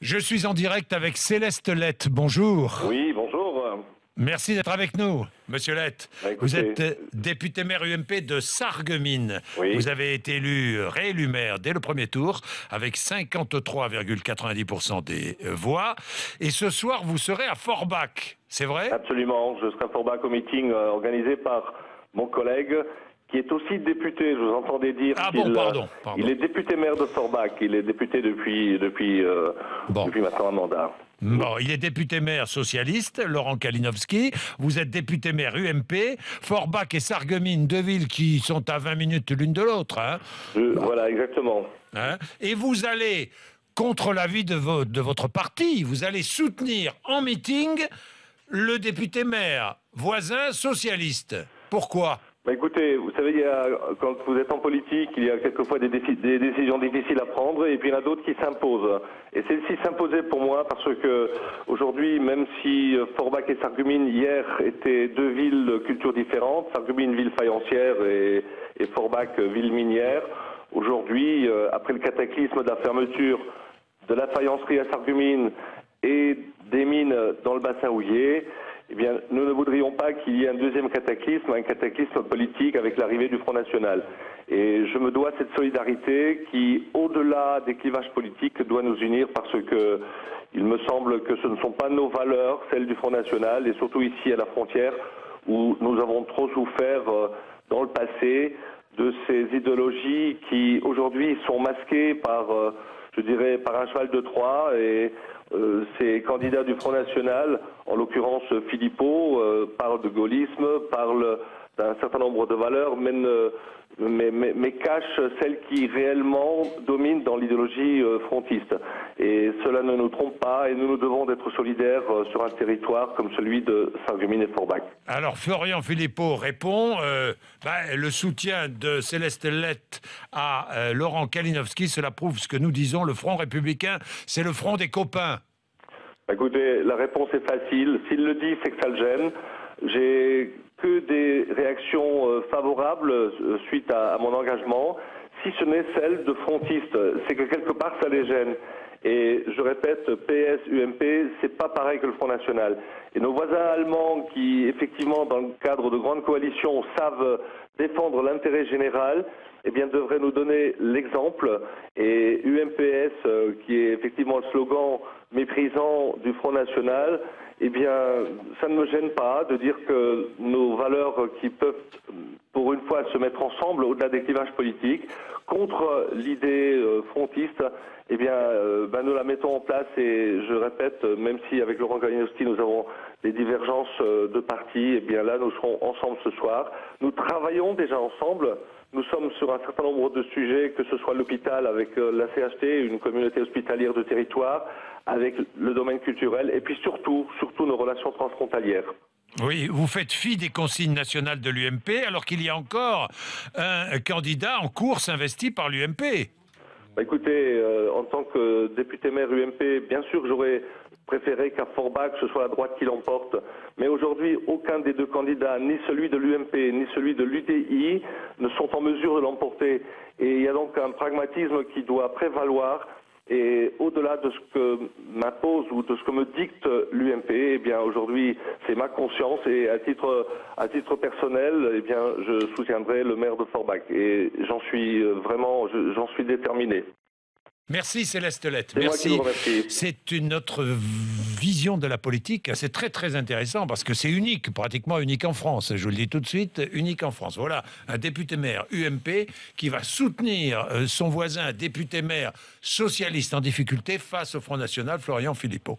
Je suis en direct avec Céleste Lett. Bonjour. Oui, bonjour. Merci d'être avec nous, Monsieur Lett. Bah, écoutez, Vous êtes député maire UMP de Sarreguemines. Oui. Vous avez été réélu maire dès le premier tour avec 53,90% des voix. Et ce soir, vous serez à Forbach. C'est vrai? Absolument. Je serai à Forbach au meeting organisé par mon collègue qui est aussi député. Je vous entendais dire Pardon. Il est député maire de Forbach. Il est député depuis maintenant un mandat. Bon, il est député maire socialiste, Laurent Kalinowski. Vous êtes député maire UMP. Forbach et Sarreguemines, deux villes qui sont à 20 minutes l'une de l'autre. Hein. Voilà, exactement. Hein, et vous allez, contre l'avis de votre parti, vous allez soutenir en meeting le député maire voisin socialiste. Pourquoi ? Bah écoutez, vous savez, quand vous êtes en politique, il y a quelquefois des décisions difficiles à prendre et puis il y en a d'autres qui s'imposent. Et celle-ci s'imposait pour moi parce que aujourd'hui, même si Forbach et Sarreguemines hier étaient deux villes de culture différentes, Sarreguemines ville faïencière et Forbach ville minière, aujourd'hui, après le cataclysme de la fermeture de la faïencerie à Sarreguemines et des mines dans le bassin houiller, eh bien, nous ne voudrions pas qu'il y ait un deuxième cataclysme, un cataclysme politique avec l'arrivée du Front National. Et je me dois cette solidarité qui, au-delà des clivages politiques, doit nous unir parce que il me semble que ce ne sont pas nos valeurs, celles du Front National, et surtout ici à la frontière, où nous avons trop souffert dans le passé de ces idéologies qui, aujourd'hui, sont masquées par, je dirais, par un cheval de Troie et ces candidats du Front National, en l'occurrence Philippot, parlent de gaullisme, parlent d'un certain nombre de valeurs, mais cachent celles qui réellement dominent dans l'idéologie frontiste. Et cela ne nous trompe pas et nous nous devons d'être solidaires sur un territoire comme celui de Sarreguemines et Forbach. Alors Florian Philippot répond le soutien de Céleste Lett à Laurent Kalinowski, cela prouve ce que nous disons, le Front républicain, c'est le front des copains. Écoutez, la réponse est facile. S'il le dit, c'est que ça le gêne. J'ai que des réactions favorables suite à mon engagement. Si ce n'est celle de frontistes, c'est que quelque part ça les gêne. Et je répète, PS, UMP, c'est pas pareil que le Front National. Et nos voisins allemands qui, effectivement, dans le cadre de grandes coalitions, savent défendre l'intérêt général, eh bien, devraient nous donner l'exemple. Et UMPS, qui est effectivement le slogan méprisant du Front National, eh bien, ça ne me gêne pas de dire que nos valeurs qui peuvent, pour une fois, se mettre ensemble au-delà des clivages politiques, contre l'idée frontiste, eh bien, nous la mettons en place et je répète, même si avec Laurent Kalinowski nous avons des divergences de partis, eh bien là nous serons ensemble ce soir. Nous travaillons déjà ensemble. Nous sommes sur un certain nombre de sujets, que ce soit l'hôpital avec la CHT, une communauté hospitalière de territoire, avec le domaine culturel et puis surtout nos relations transfrontalières. Oui, vous faites fi des consignes nationales de l'UMP alors qu'il y a encore un candidat en course investi par l'UMP. Écoutez, en tant que député maire UMP, bien sûr que j'aurais préféré qu'à Forbach, ce soit la droite qui l'emporte. Mais aujourd'hui, aucun des deux candidats, ni celui de l'UMP, ni celui de l'UDI, ne sont en mesure de l'emporter. Et il y a donc un pragmatisme qui doit prévaloir. Et au-delà de ce que m'impose ou de ce que me dicte l'UMP, eh bien aujourd'hui c'est ma conscience et à titre personnel, eh bien je soutiendrai le maire de Forbach et j'en suis déterminé. Merci Céleste Lett. C'est moi qui vous remercie. C'est une autre vision de la politique. C'est très très intéressant parce que c'est unique, pratiquement unique en France. Je vous le dis tout de suite, unique en France. Voilà, un député maire UMP qui va soutenir son voisin député maire socialiste en difficulté face au Front National, Florian Philippot.